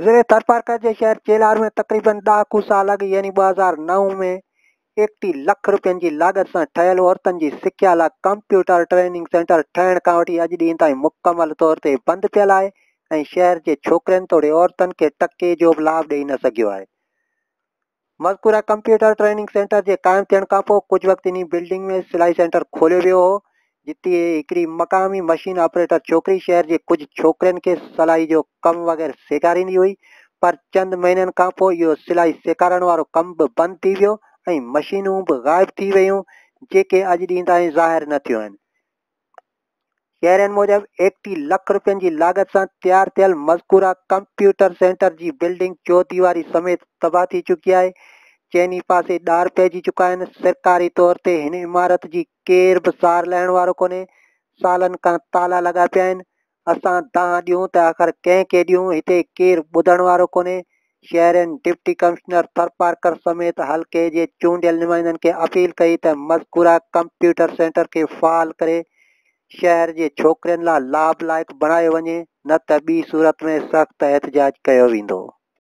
ज़िले थरपारकर जे शहर चेलार में तक़रीबन 10 कु साल अॻु यानी 2009 में 31 लख रुपयनि जी लाॻत सां ठहियल औरतुनि जी सिख्या लाइ कंप्यूटर ट्रेनिंग सेंटर ठहिण खां वठी अॼु ॾींहं ताईं मुकमल तौर ते बंदि पियल आहे ऐं शहर जे छोकिरनि तोड़े औरतुनि खे टके जो बि लाभ ॾेई न सघियो आहे। मज़कूरा कंप्यूटर ट्रेनिंग सेंटर जे क़ाइमु थियण खां पोइ कुझु वक़्तु इन बिल्डिंग में सिलाई सेंटर खोलियो वियो हो, जिते हिकिड़ी मक़ामी मशीन ऑपरेटर छोकिरी शहर जे कुझु छोकिरनि खे सिलाई जो कमु वग़ैरह सेखारींदी हुई, पर चंद महीननि खां पोइ इहो सिलाई सेखारण वारो कमु बि बंदि थी वियो ऐं मशीनूं बि ग़ाइबु थी वियूं, जेके अॼु ॾींहं ताईं ज़ाहिर न थियूं आहिनि। शहरनि मूजिब 31 लख रुपयनि जी लाॻत सां तैयार थियल मज़कूरा कंप्यूटर सेंटर जी बिल्डिंग चौदीवारी समेत तबाह थी चुकी आहे। चइनी पासे ॾार पइजी चुका आहिनि। सरकारी तौर ते हिन इमारत जी केर बि सार लहण वारो कोन्हे। सालनि खां ताला लॻा पिया आहिनि। असां तव्हां ॾियूं त आख़िर कंहिंखे ॾियूं, हिते केरु ॿुधण वारो कोन्हे। शहरनि डिप्टी कमिश्नर थरपारकर समेत हल्के जे चूंडियल नुमाइंदनि खे अपील कई त मज़कूरा कंप्यूटर सेंटर खे फ़ाल करे शहर जे छोकिरनि लाइ लाभ लाइक़ु बणायो वञे, न त ॿी सूरत में सख़्तु एहतजाज कयो वेंदो।